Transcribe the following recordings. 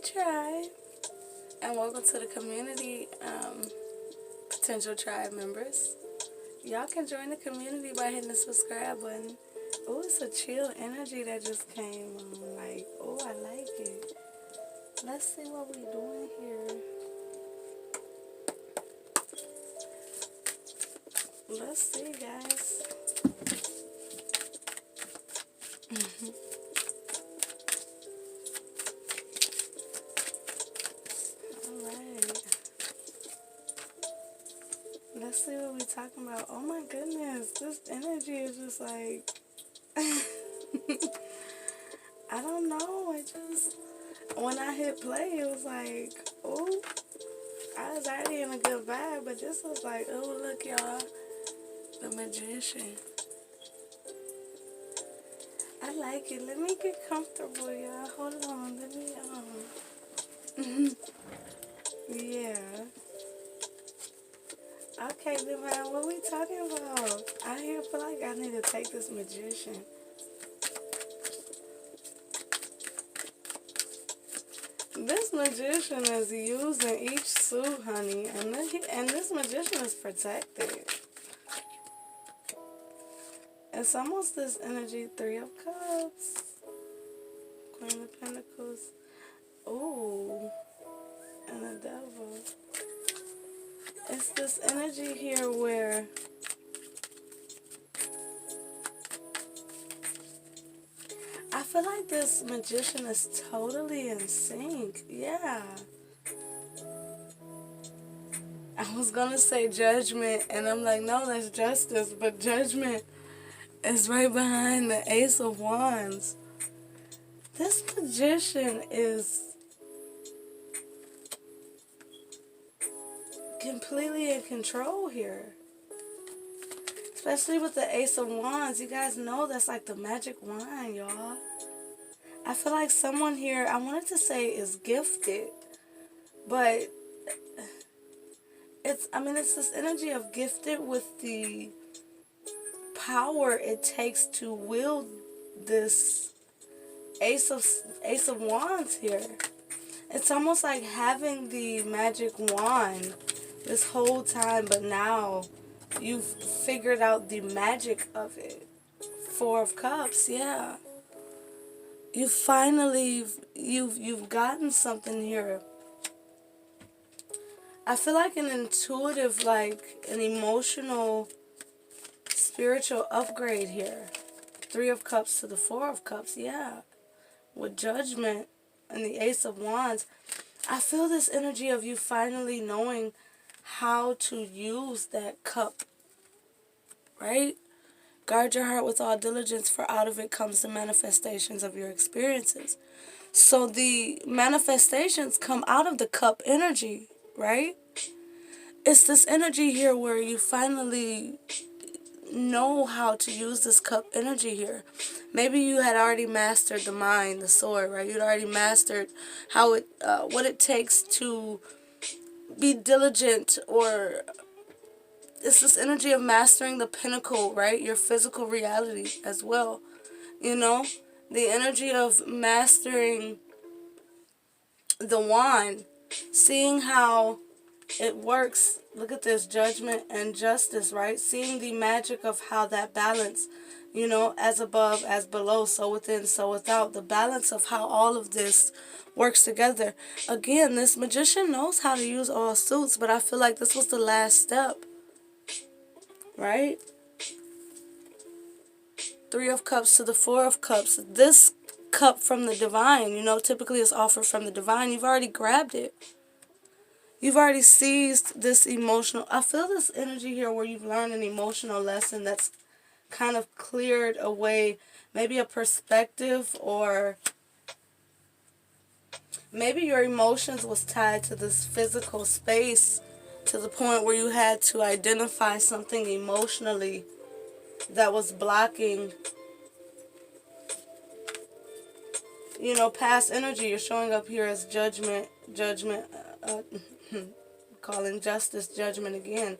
tribe, and welcome to the community, potential tribe members. Y'all can join the community by hitting the subscribe button. Oh, it's a chill energy that just came on. Like, oh, I like it. Let's see what we doing here. Let's see, guys. Alright. Let's see what we talking about. Oh my goodness. This energy is just like... I don't know. It just... When I hit play, it was like, oh, I was already in a good vibe, but this was like, oh, look, y'all. The magician. I like it. Let me get comfortable, y'all. Hold on. Let me, yeah. Okay, Divine, what we talking about? I here feel like I need to take this magician. This magician is using each suit, honey, and this magician is protected. It's almost this energy, Three of Cups, Queen of Pentacles, ooh, and the Devil. It's this energy here where I feel like this magician is totally in sync. Yeah. I was gonna say Judgment, and I'm like, no, that's Justice, but Judgment is right behind the Ace of Wands. This magician is completely in control here. Especially with the Ace of Wands. You guys know that's like the magic wand, y'all. I feel like someone here, I wanted to say is gifted, but it's this energy of gifted with the power it takes to wield this Ace of Wands here. It's almost like having the magic wand this whole time, but now you've figured out the magic of it. Four of Cups, yeah. You finally, you've gotten something here. I feel like an intuitive, like an emotional, spiritual upgrade here. Three of Cups to the Four of Cups, yeah. With Judgment and the Ace of Wands, I feel this energy of you finally knowing how to use that cup, right? Guard your heart with all diligence, for out of it comes the manifestations of your experiences. So the manifestations come out of the cup energy, right? It's this energy here where you finally know how to use this cup energy here. Maybe you had already mastered the mind, the sword, right? You'd already mastered how what it takes to be diligent, or it's this energy of mastering the pinnacle, right? Your physical reality as well. You know, the energy of mastering the wand, seeing how it works. Look at this, Judgment and Justice, right? Seeing the magic of how that balance, you know, as above, as below, so within, so without. The balance of how all of this works together. Again, this magician knows how to use all suits, but I feel like this was the last step, right? Three of Cups to the Four of Cups. This cup from the divine, you know, typically is offered from the divine. You've already grabbed it. You've already seized this emotional... I feel this energy here where you've learned an emotional lesson that's kind of cleared away maybe a perspective, or maybe your emotions was tied to this physical space to the point where you had to identify something emotionally that was blocking, you know, past energy. You're showing up here as Judgment, calling Justice, Judgment again.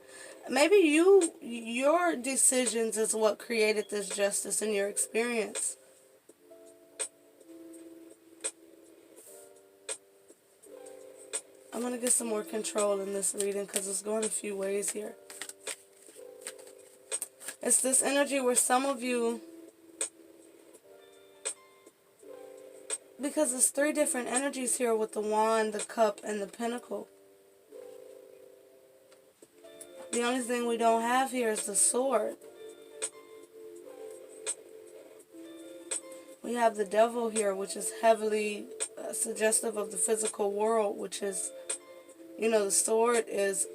Maybe your decisions is what created this justice in your experience. I'm going to get some more control in this reading because it's going a few ways here. It's this energy where some of you, because it's 3 different energies here with the wand, the cup, and the pentacle. The only thing we don't have here is the sword. We have the devil here, which is heavily suggestive of the physical world, which is, the sword is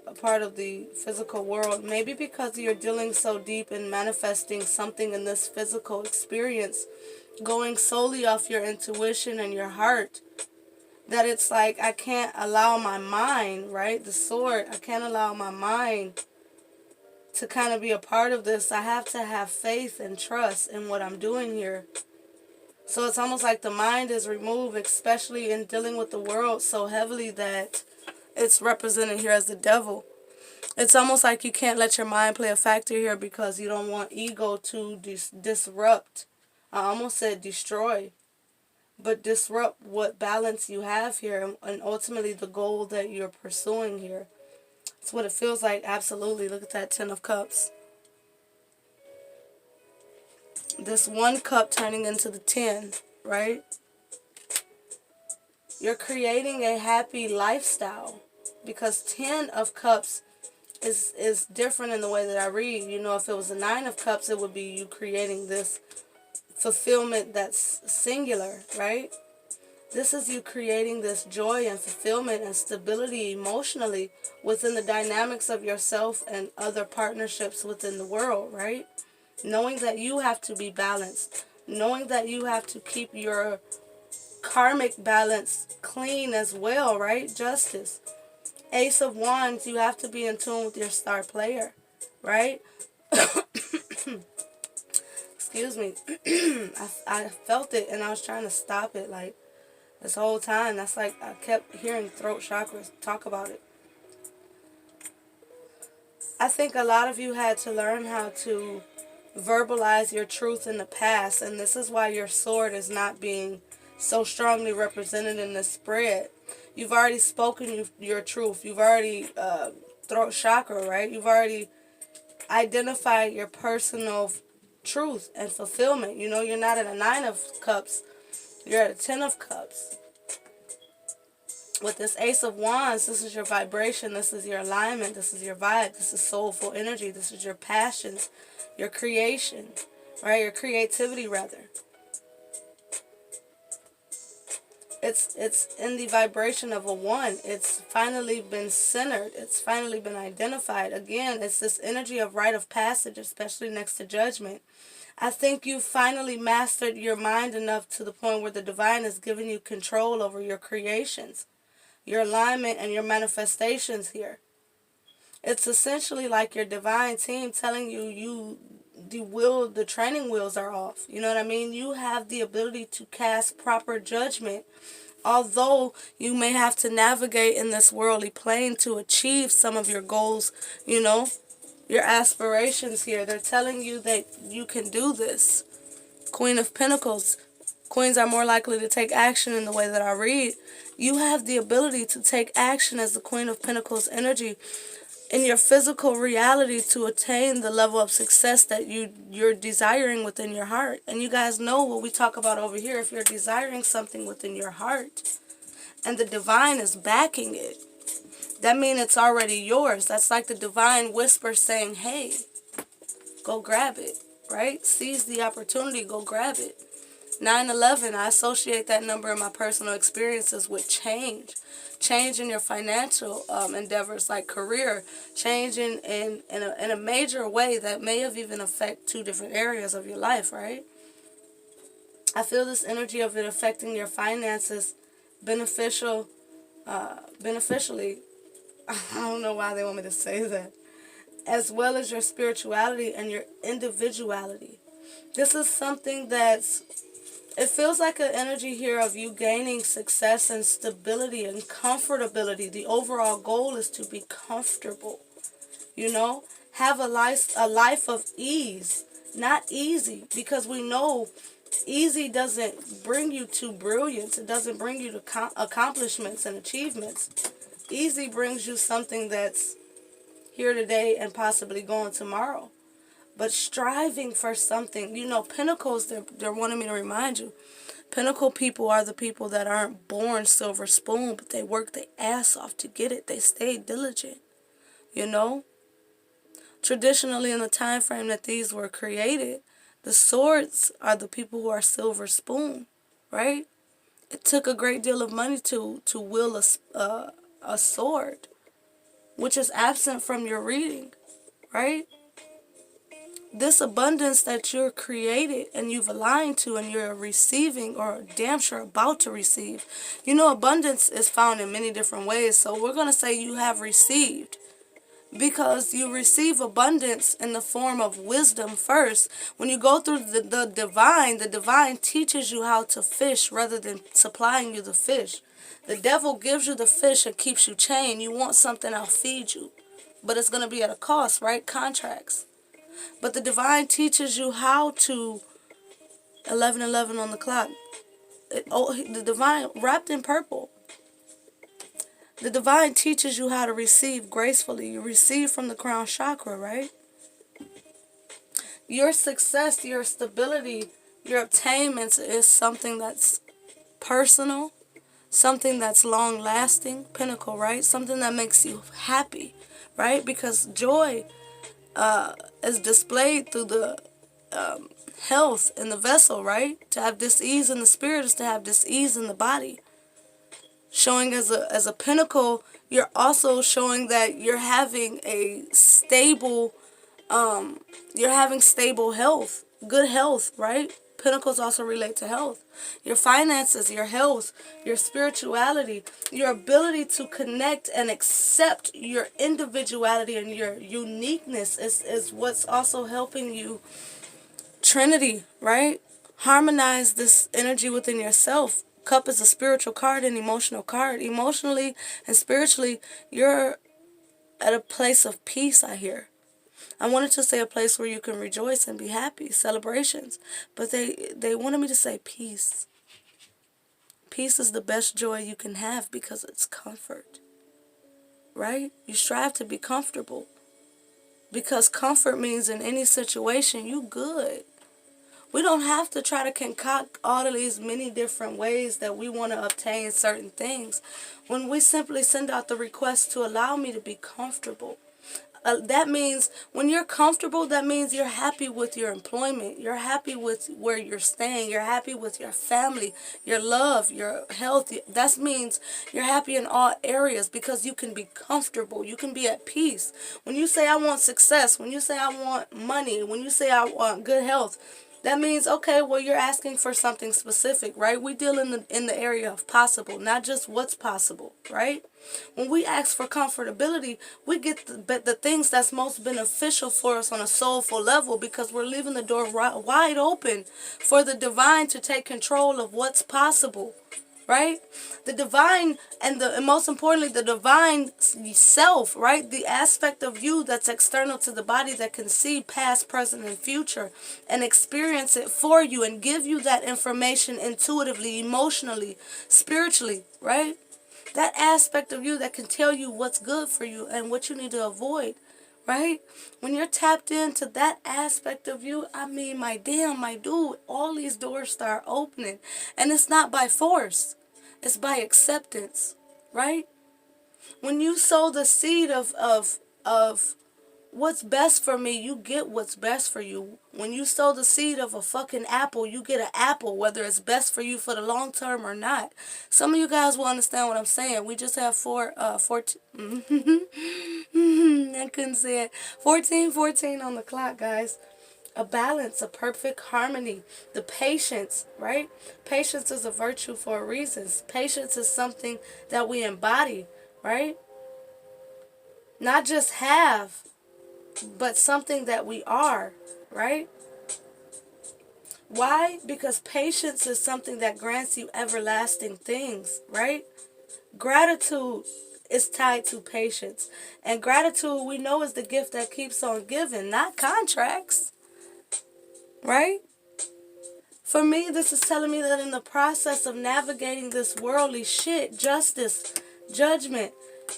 a part of the physical world. Maybe because you're dealing so deep in manifesting something in this physical experience, going solely off your intuition and your heart, that it's like, I can't allow my mind, right? The sword, I can't allow my mind to kind of be a part of this. I have to have faith and trust in what I'm doing here. So it's almost like the mind is removed, especially in dealing with the world so heavily that it's represented here as the devil. It's almost like you can't let your mind play a factor here because you don't want ego to disrupt. I almost said destroy. But disrupt what balance you have here and ultimately the goal that you're pursuing here. That's what it feels like, absolutely. Look at that 10 of Cups. This 1 cup turning into the 10, right? You're creating a happy lifestyle because 10 of Cups is different in the way that I read. If it was the 9 of Cups, it would be you creating this fulfillment that's singular, right? This is you creating this joy and fulfillment and stability emotionally within the dynamics of yourself and other partnerships within the world, right? Knowing that you have to be balanced. Knowing that you have to keep your karmic balance clean as well, right? Justice. Ace of Wands, you have to be in tune with your star player, right? Excuse me. I felt it and I was trying to stop it like this whole time. That's like I kept hearing throat chakras talk about it. I think a lot of you had to learn how to verbalize your truth in the past, and this is why your sword is not being so strongly represented in this spread. You've already spoken your truth. You've already throat chakra, right? You've already identified your personal truth and fulfillment. You're not at a 9 of Cups. You're at a 10 of Cups. With this Ace of Wands, this is your vibration. This is your alignment. This is your vibe. This is soulful energy. This is your passions, your creation, right? Your creativity, rather. It's in the vibration of a 1. It's finally been centered. It's finally been identified. Again, it's this energy of rite of passage, especially next to judgment. I think you finally mastered your mind enough to the point where the divine is giving you control over your creations, your alignment, and your manifestations here. It's essentially like your divine team telling you the training wheels are off. You know what I mean? You have the ability to cast proper judgment. Although you may have to navigate in this worldly plane to achieve some of your goals, your aspirations here. They're telling you that you can do this. Queen of Pentacles. Queens are more likely to take action in the way that I read. You have the ability to take action as the Queen of Pentacles energy in your physical reality to attain the level of success that you're desiring within your heart. And you guys know what we talk about over here. If you're desiring something within your heart and the divine is backing it, that means it's already yours. That's like the divine whisper saying, hey, go grab it, right? Seize the opportunity, go grab it. 9/11, I associate that number in my personal experiences with change. Change in your financial endeavors, like career. Change in a major way that may have even affect 2 different areas of your life, right? I feel this energy of it affecting your finances beneficially. I don't know why they want me to say that. As well as your spirituality and your individuality. This is something that's, it feels like an energy here of you gaining success and stability and comfortability. The overall goal is to be comfortable. Have a life of ease. Not easy, because we know Easy doesn't bring you to brilliance. It doesn't bring you to accomplishments and achievements. Easy brings you something that's here today and possibly gone tomorrow. But striving for something, pinnacles, they're wanting me to remind you. Pinnacle people are the people that aren't born silver spoon, but they work their ass off to get it. They stay diligent, Traditionally, in the time frame that these were created, the swords are the people who are silver spoon, right? It took a great deal of money to wield a sword, which is absent from your reading, right? This abundance that you're created and you've aligned to and you're receiving or damn sure about to receive. Abundance is found in many different ways. So we're going to say you have received because you receive abundance in the form of wisdom first. When you go through the divine teaches you how to fish rather than supplying you the fish. The devil gives you the fish and keeps you chained. You want something, I'll feed you. But it's going to be at a cost, right? Contracts. But the divine teaches you how to 11:11 on the clock. The divine wrapped in purple. The divine teaches you how to receive gracefully. You receive from the crown chakra, right? Your success, your stability, your attainments is something that's personal, something that's long lasting, pinnacle, right? Something that makes you happy, right? Because joy is displayed through the health in the vessel, right? To have dis-ease in the spirit is to have dis-ease in the body. Showing as a pinnacle, you're also showing that you're having a stable, stable health, good health, right? Pinnacles also relate to health. Your finances, your health, your spirituality, your ability to connect and accept your individuality and your uniqueness is what's also helping you, Trinity, right? Harmonize this energy within yourself. Cup is a spiritual card and emotional card. Emotionally and spiritually, you're at a place of peace, I hear. I wanted to say a place where you can rejoice and be happy, celebrations. But they wanted me to say peace. Peace is the best joy you can have because it's comfort, right? You strive to be comfortable because comfort means in any situation you good. We don't have to try to concoct all of these many different ways that we want to obtain certain things. When we simply send out the request to allow me to be comfortable. That means when you're comfortable, that means you're happy with your employment. You're happy with where you're staying. You're happy with your family, your love, your health. That means you're happy in all areas because you can be comfortable. You can be at peace. When you say I want success, when you say I want money, when you say I want good health, that means, okay, well, you're asking for something specific, right? We deal in the area of possible, not just what's possible, right? When we ask for comfortability, we get the things that's most beneficial for us on a soulful level because we're leaving the door wide open for the divine to take control of what's possible, right? The divine and most importantly, the divine self, right? The aspect of you that's external to the body that can see past, present, and future and experience it for you and give you that information intuitively, emotionally, spiritually, right? That aspect of you that can tell you what's good for you and what you need to avoid, right? When you're tapped into that aspect of you, my dude, all these doors start opening. And it's not by force. It's by acceptance, right? When you sow the seed of what's best for me, you get what's best for you. When you sow the seed of a fucking apple, you get an apple, whether it's best for you for the long term or not. Some of you guys will understand what I'm saying. We just have 14. I couldn't say it. 14 on the clock, guys. A balance, a perfect harmony. The patience, right? Patience is a virtue for a reason. Patience is something that we embody, right? Not just have, but something that we are, right? Why? Because patience is something that grants you everlasting things, right? Gratitude is tied to patience. And gratitude, we know, is the gift that keeps on giving, not contracts, right? For me, this is telling me that in the process of navigating this worldly shit, justice, judgment,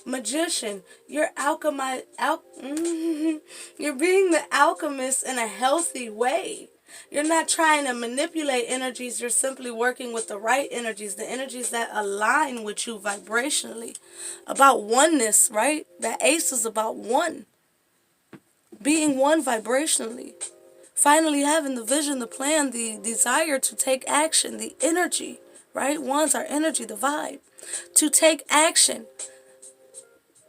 magician, you're you're being the alchemist in a healthy way. You're not trying to manipulate energies. You're simply working with the right energies, the energies that align with you vibrationally. About oneness, right? That ace is about one. Being one vibrationally. Finally having the vision, the plan, the desire to take action, the energy, right? One's our energy, the vibe. To take action.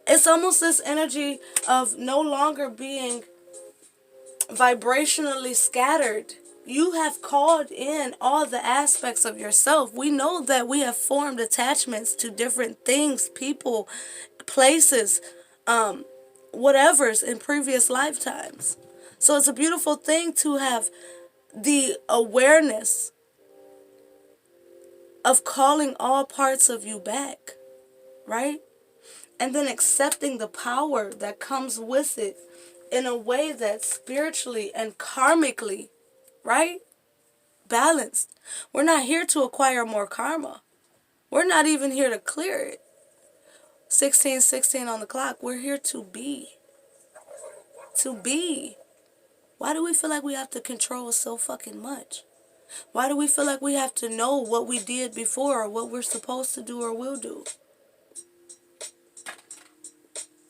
It's almost this energy of no longer being vibrationally scattered. You have called in all the aspects of yourself. We know that we have formed attachments to different things, people, places, whatever's in previous lifetimes. So it's a beautiful thing to have the awareness of calling all parts of you back, right? And then accepting the power that comes with it in a way that's spiritually and karmically, right? Balanced. We're not here to acquire more karma. We're not even here to clear it. 16:16 on the clock. We're here to be. To be. Why do we feel like we have to control so fucking much? Why do we feel like we have to know what we did before or what we're supposed to do or will do?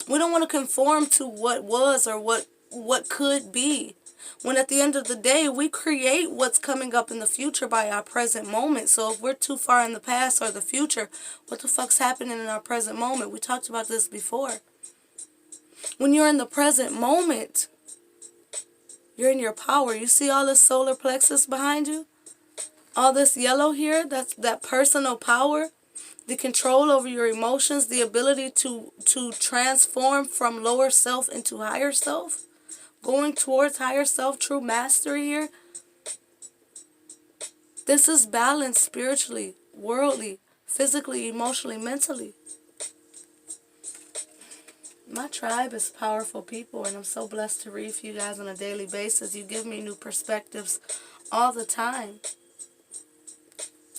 We don't want to conform to what was or what could be. When at the end of the day, we create what's coming up in the future by our present moment. So if we're too far in the past or the future, what the fuck's happening in our present moment? We talked about this before. When you're in the present moment, you're in your power. You see all this solar plexus behind you? All this yellow here, that's that personal power. The control over your emotions, the ability to transform from lower self into higher self. Going towards higher self, true mastery here. This is balance spiritually, worldly, physically, emotionally, mentally. My tribe is powerful people, and I'm so blessed to read for you guys on a daily basis. You give me new perspectives all the time.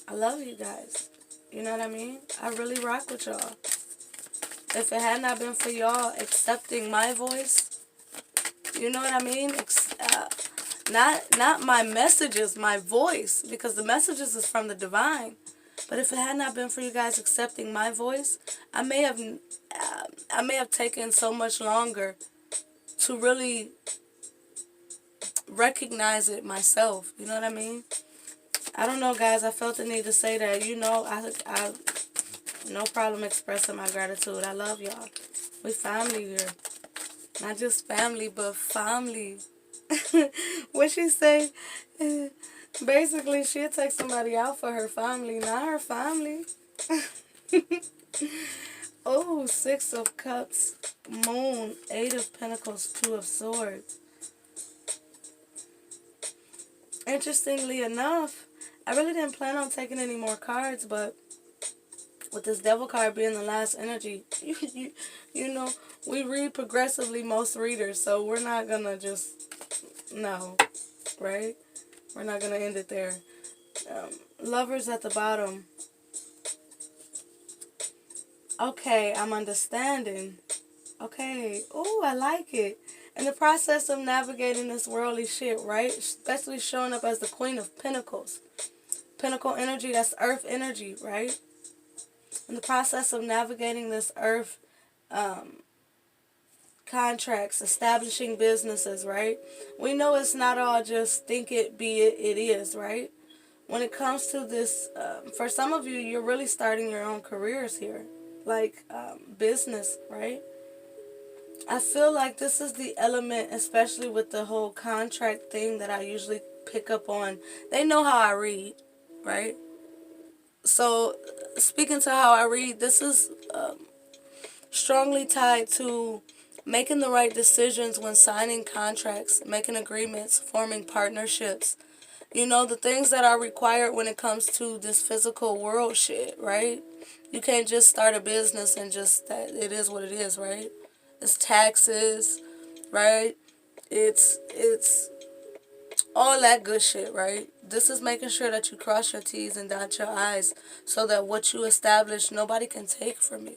I love you guys. You know what I mean? I really rock with y'all. If it had not been for y'all accepting my voice, you know what I mean? Not my messages, my voice, because the messages is from the divine. But if it had not been for you guys accepting my voice, I may have taken so much longer to really recognize it myself. You know what I mean? I don't know, guys. I felt the need to say that. You know, I no problem expressing my gratitude. I love y'all. We family here. Not just family, but family. What she say? Basically, she'll take somebody out for her family, not her family. Oh, 6 of Cups, Moon, 8 of Pentacles, 2 of Swords. Interestingly enough, I really didn't plan on taking any more cards, but with this Devil card being the last energy, you know, we read progressively most readers, so we're not gonna just, no, right? We're not gonna end it there. Lovers at the bottom. Okay, I'm understanding. Okay, oh, I like it. In the process of navigating this worldly shit, right? Especially showing up as the Queen of Pentacles. Pentacle energy, that's earth energy, right? In the process of navigating this earth contracts, establishing businesses, right? We know it's not all just think it, be it, it is, right? When it comes to this, for some of you, you're really starting your own careers here. Like business, right? I feel like this is the element, especially with the whole contract thing that I usually pick up on. They know how I read, right? So, speaking to how I read, this is strongly tied to making the right decisions when signing contracts, making agreements, forming partnerships. You know, the things that are required when it comes to this physical world shit, right? You can't just start a business and just, that it is what it is, right? It's taxes, right? It's all that good shit, right? This is making sure that you cross your T's and dot your I's so that what you establish, nobody can take from you.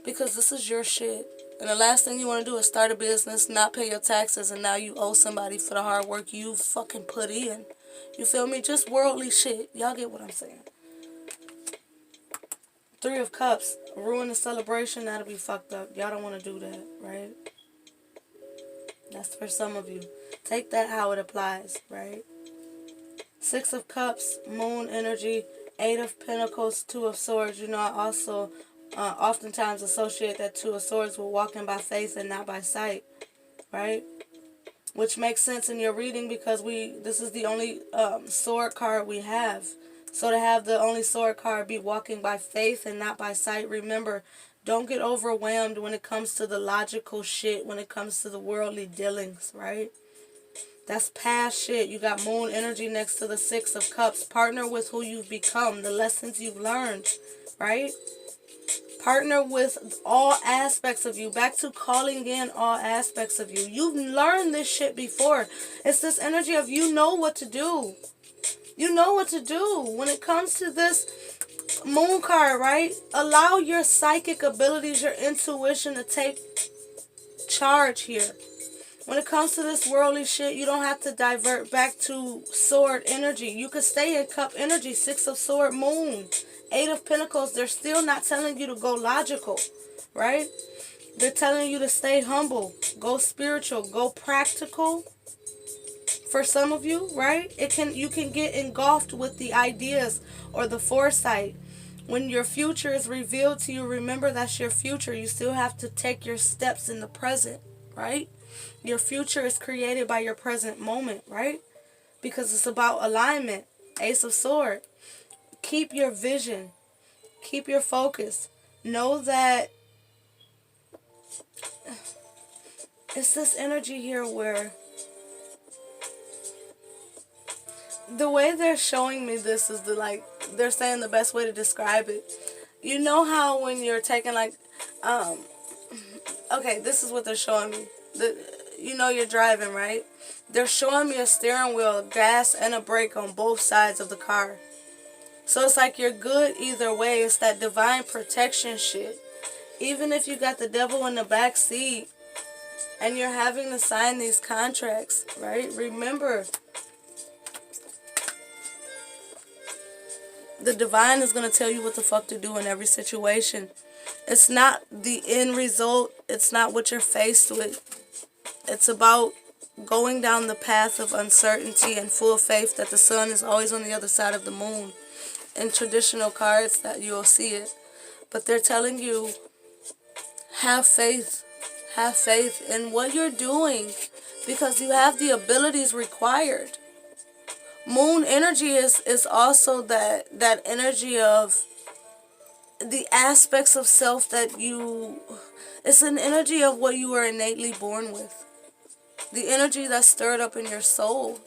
Because this is your shit. And the last thing you want to do is start a business, not pay your taxes, and now you owe somebody for the hard work you fucking put in. You feel me? Just worldly shit. Y'all get what I'm saying. Three of Cups. Ruin the celebration. That'll be fucked up. Y'all don't want to do that, right? That's for some of you. Take that how it applies, right? Six of Cups, Moon energy, Eight of Pentacles, Two of Swords. You know, I also oftentimes associate that Two of Swords with walking by faith and not by sight, right? Which makes sense in your reading because this is the only sword card we have. So to have the only sword card be walking by faith and not by sight, remember, don't get overwhelmed when it comes to the logical shit, when it comes to the worldly dealings, right? That's past shit. You got Moon energy next to the Six of Cups. Partner with who you've become, the lessons you've learned, right? Partner with all aspects of you. Back to calling in all aspects of you. You've learned this shit before. It's this energy of you know what to do. You know what to do. When it comes to this Moon card, right? Allow your psychic abilities, your intuition to take charge here. When it comes to this worldly shit, you don't have to divert back to sword energy. You could stay in cup energy. Six of sword, Moon. Eight of Pentacles. They're still not telling you to go logical, right? They're telling you to stay humble, go spiritual, go practical. For some of you, right? You can get engulfed with the ideas or the foresight. When your future is revealed to you, remember that's your future. You still have to take your steps in the present, right? Your future is created by your present moment, right? Because it's about alignment. Ace of Sword. Keep your vision. Keep your focus. Know that it's this energy here where the way they're showing me this is they're saying the best way to describe it. You know how when you're taking okay, this is what they're showing me. You're driving, right? They're showing me a steering wheel, a gas, and a brake on both sides of the car. So it's like you're good either way. It's that divine protection shit. Even if you got the devil in the back seat and you're having to sign these contracts, right? Remember, the divine is going to tell you what the fuck to do in every situation. It's not the end result. It's not what you're faced with. It's about going down the path of uncertainty and full faith that the sun is always on the other side of the moon. In traditional cards that you'll see it. But they're telling you, have faith. Have faith in what you're doing because you have the abilities required. Moon energy is also that energy of the aspects of self that it's an energy of what you were innately born with. The energy that's stirred up in your soul.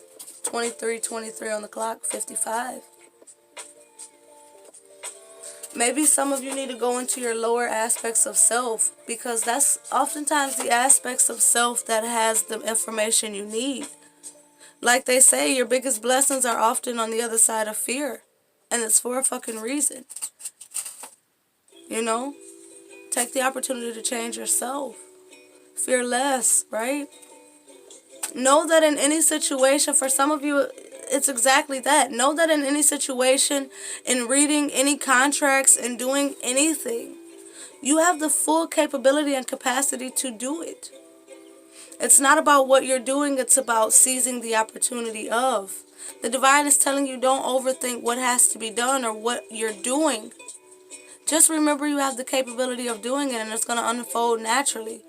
23 on the clock, 55. Maybe some of you need to go into your lower aspects of self because that's oftentimes the aspects of self that has the information you need. Like they say, your biggest blessings are often on the other side of fear. And it's for a fucking reason. You know? Take the opportunity to change yourself. Fear less, right? Know that in any situation, for some of you, it's exactly that. Know that in any situation, in reading any contracts and doing anything, you have the full capability and capacity to do it. It's not about what you're doing, it's about seizing the opportunity of. The divine is telling you don't overthink what has to be done or what you're doing. Just remember you have the capability of doing it and it's going to unfold naturally.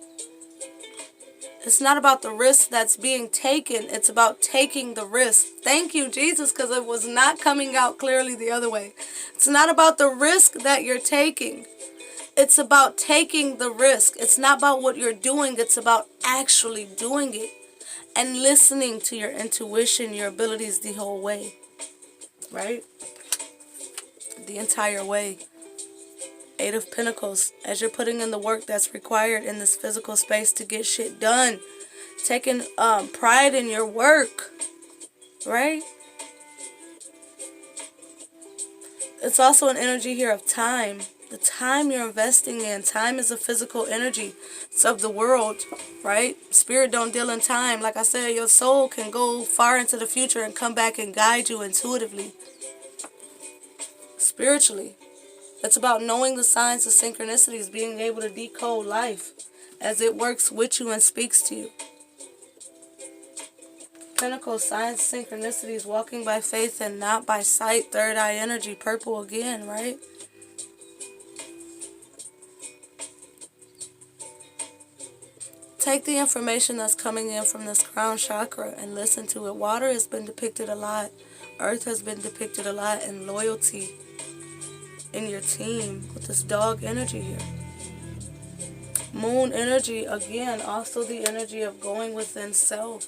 It's not about the risk that's being taken. It's about taking the risk. Thank you, Jesus, because it was not coming out clearly the other way. It's not about the risk that you're taking. It's about taking the risk. It's not about what you're doing. It's about actually doing it and listening to your intuition, your abilities the whole way. Right? The entire way. Eight of Pentacles. As you're putting in the work that's required in this physical space to get shit done. Taking pride in your work. right? It's also an energy here of time. The time you're investing in. Time is a physical energy. It's of the world, right? Spirit don't deal in time. Like I said, your soul can go far into the future and come back and guide you intuitively, spiritually. It's about knowing the signs of synchronicities, being able to decode life as it works with you and speaks to you. Pentacles, signs, synchronicities, walking by faith and not by sight. Third eye energy, purple again, right? Take the information that's coming in from this crown chakra and listen to it. Water has been depicted a lot. Earth has been depicted a lot. And loyalty in your team with this dog energy here. Moon energy, again, also the energy of going within self.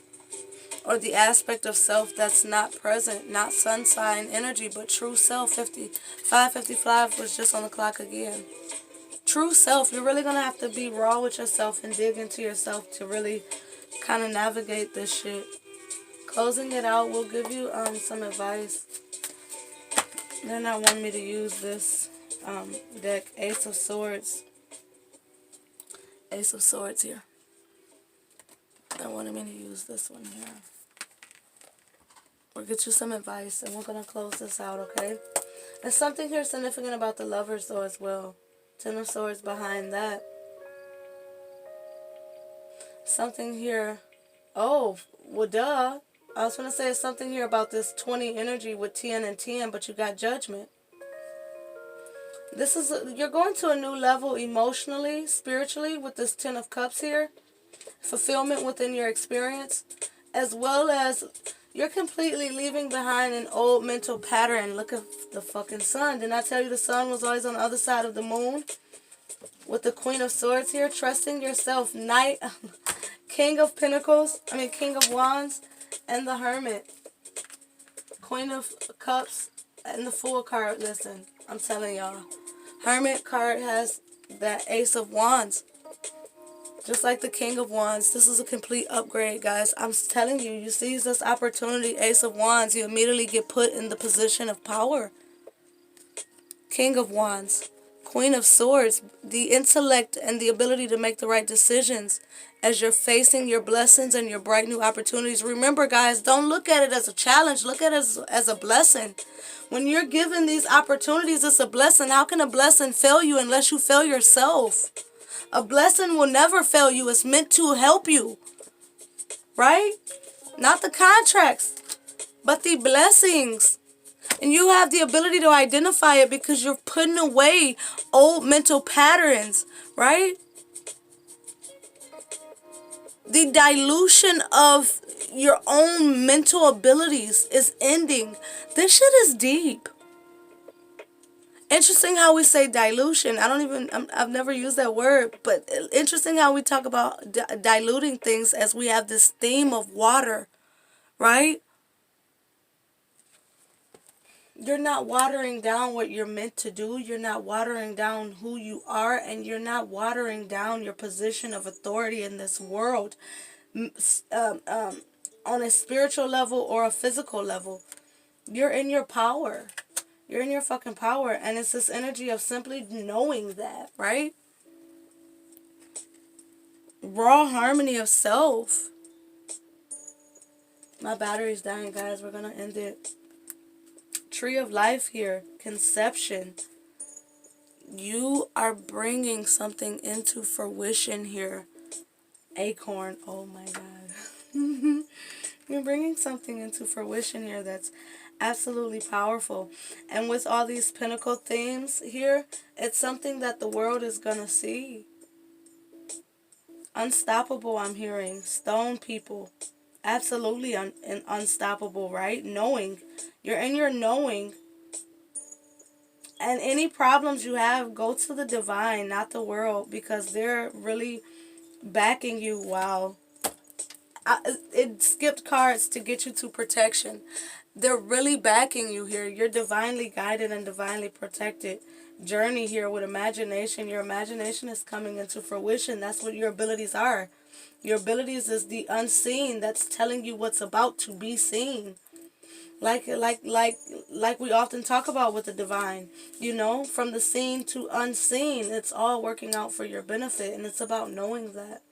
Or the aspect of self that's not present. Not sun sign energy, but true self. 5:55 was just on the clock again. True self, you're really going to have to be raw with yourself and dig into yourself to really kind of navigate this shit. Closing it out, we'll give you some advice. They're not wanting me to use this deck. Ace of Swords. Ace of Swords here. They wanted me to use this one here. We'll get you some advice and we're going to close this out, okay? There's something here significant about the Lovers though as well. Ten of Swords behind that. Something here. Oh, well, duh. I was going to say something here about this 20 energy with 10 and 10, but you got Judgment. This is you're going to a new level emotionally, spiritually with this 10 of Cups here. Fulfillment within your experience, as well as you're completely leaving behind an old mental pattern. Look at the fucking sun. Didn't I tell you the sun was always on the other side of the moon? With the Queen of Swords here, trusting yourself. King of Wands, and the Hermit. Queen of Cups and the Fool card. Listen, I'm telling y'all. Hermit card has that Ace of Wands. Just like the King of Wands, this is a complete upgrade, guys. I'm telling you, you seize this opportunity, Ace of Wands, you immediately get put in the position of power. King of Wands, Queen of Swords, the intellect and the ability to make the right decisions as you're facing your blessings and your bright new opportunities. Remember, guys, don't look at it as a challenge. Look at it as a blessing. When you're given these opportunities, it's a blessing. How can a blessing fail you unless you fail yourself? A blessing will never fail you. It's meant to help you. Right? Not the contracts, but the blessings. And you have the ability to identify it because you're putting away old mental patterns. Right? The dilution of your own mental abilities is ending. This shit is deep. Interesting how we say dilution. I've never used that word, but interesting how we talk about diluting things as we have this theme of water, right? You're not watering down what you're meant to do. You're not watering down who you are, and you're not watering down your position of authority in this world on a spiritual level or a physical level. You're in your power. You're in your fucking power. And it's this energy of simply knowing that, right? Raw harmony of self. My battery's dying, guys. We're going to end it. Tree of life here. Conception. You are bringing something into fruition here. Acorn. Oh my God. You're bringing something into fruition here that's absolutely powerful. And with all these pinnacle themes here, it's something that the world is going to see. Unstoppable, I'm hearing. Stone people. Absolutely unstoppable, right? Knowing. You're in your knowing. And any problems you have, go to the divine, not the world, because they're really backing you. Wow. It skipped cards to get you to protection. They're really backing you here. You're divinely guided and divinely protected. Journey here with imagination. Your imagination is coming into fruition. That's what your abilities are. Your abilities is the unseen that's telling you what's about to be seen. Like we often talk about with the divine, you know, from the seen to unseen, it's all working out for your benefit, and it's about knowing that.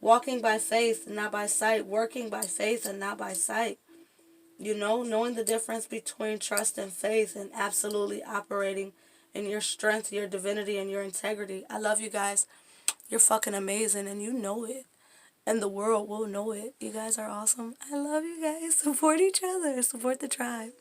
Walking by faith and not by sight, working by faith and not by sight. You know, knowing the difference between trust and faith, and absolutely operating in your strength, your divinity, and your integrity. I love you guys. You're fucking amazing, and you know it. And the world will know it. You guys are awesome. I love you guys. Support each other. Support the tribe.